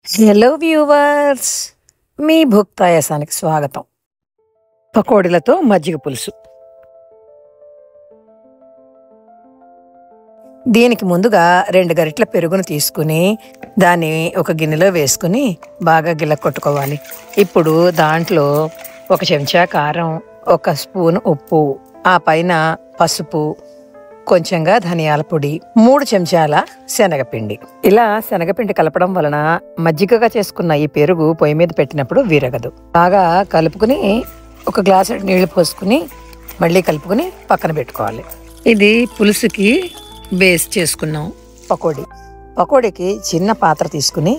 Hello viewers, మీ భుక్తాయాసానికి స్వాగతం. పకోడీలతో మజ్జిగ పులుసు. దీనికి ముందుగా 2 గరిటెల పెరుగును తీసుకుని దాన్ని ఒక గిన్నెలో వేసుకుని బాగా గిలక్కొట్టుకోవాలి. ఇప్పుడు దాంట్లో 1 చెంచా కారం, 1 స్పూన్ ఉప్పు, ఆ పైన పసుపు, కొంచెంగా ధనియాల పొడి, 3 చెంచాల శనగపిండి. ఇలా శనగపిండి కలపడం వలన మజ్జిగగా చేసుకున్న ఈ పెరుగు పొయ్యి మీద పెట్టినప్పుడు విరగదు. బాగా కలుపుకుని 1 గ్లాసు నీళ్లు పోసుకుని మళ్ళీ కలుపుకుని పక్కన పెట్టుకోవాలి. ఇది పులుసుకి బేస్ చేసుకున్నాం. పకోడీకి చిన్న పాత్ర తీసుకుని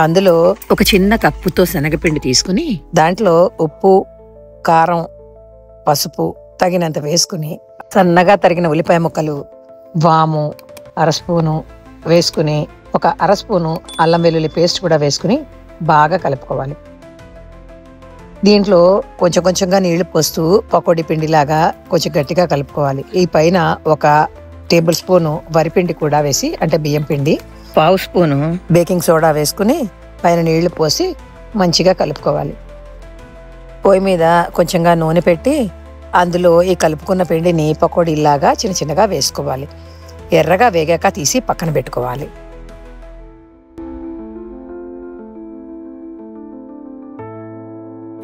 అందులో 1 చిన్న కప్పుతో శనగపిండి తీసుకుని దాంట్లో ఉప్పు, కారం, పసుపు తగినంత వేసుకుని సన్నగా తరిగిన ఉల్లిపాయ ముక్కలు, వాము 1/2 స్పూను వేసుకుని 1/2 స్పూను అల్లం వెల్లుల్లి పేస్ట్ కూడా వేసుకుని బాగా కలుపుకోవాలి. దీంట్లో కొంచెంగా నీళ్లు పోస్తూ పకోడీ పిండిలాగా కొంచెం గట్టిగా కలుపుకోవాలి. ఈ పైన 1 టేబుల్ స్పూను వరిపిండి కూడా వేసి, అంటే బియ్యం పిండి, 1/2 స్పూను బేకింగ్ సోడా వేసుకుని పైన నీళ్లు పోసి మంచిగా కలుపుకోవాలి. పొయ్యి మీద కొంచెంగా నూనె పెట్టి అందులో ఈ కలుపుకున్న పిండిని పకోడీలాగా చిన్నగా వేసుకోవాలి. ఎర్రగా వేగాక తీసి పక్కన పెట్టుకోవాలి.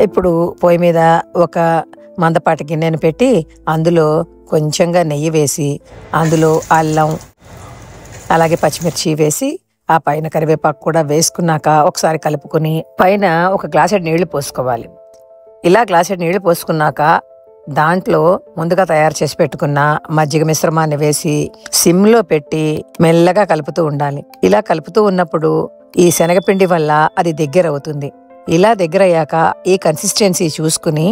ఇప్పుడు పొయ్యి మీద 1 మందపాటి గిన్నెను పెట్టి అందులో కొంచెంగా నెయ్యి వేసి అందులో అల్లం, అలాగే పచ్చిమిర్చి వేసి ఆ పైన కరివేపాకు కూడా వేసుకున్నాక ఒకసారి కలుపుకుని పైన 1 గ్లాసు నీళ్లు పోసుకోవాలి. ఇలా గ్లాసు నీళ్లు పోసుకున్నాక దాంట్లో ముందుగా తయారు చేసి పెట్టుకున్న మజ్జిగ మిశ్రమాన్ని వేసి సిమ్లో పెట్టి మెల్లగా కలుపుతూ ఉండాలి. ఇలా కలుపుతూ ఉన్నప్పుడు ఈ శనగపిండి వల్ల అది దగ్గర అవుతుంది. ఇలా దగ్గర అయ్యాక ఈ కన్సిస్టెన్సీ చూసుకుని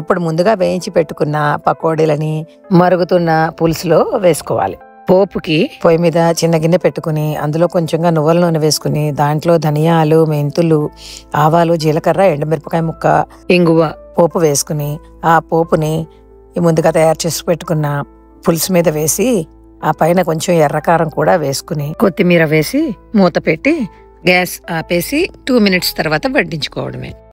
అప్పుడు ముందుగా వేయించి పెట్టుకున్న పకోడీలని మరుగుతున్న పులుసులో వేసుకోవాలి. పోపుకి పొయ్యి మీద చిన్న గిన్నె పెట్టుకుని అందులో కొంచెంగా నువ్వుల నూనె వేసుకుని దాంట్లో ధనియాలు, మెంతులు, ఆవాలు, జీలకర్ర, ఎండుమిరపకాయ ముక్క, ఇంగువ పోపు వేసుకుని ఆ పోపుని ముందుగా తయారు చేసి పెట్టుకున్న పులుసు మీద వేసి ఆ పైన కొంచెం ఎర్రకారం కూడా వేసుకుని కొత్తిమీర వేసి మూత పెట్టి గ్యాస్ ఆపేసి 2 మినిట్స్ తర్వాత వడ్డించుకోవడమే.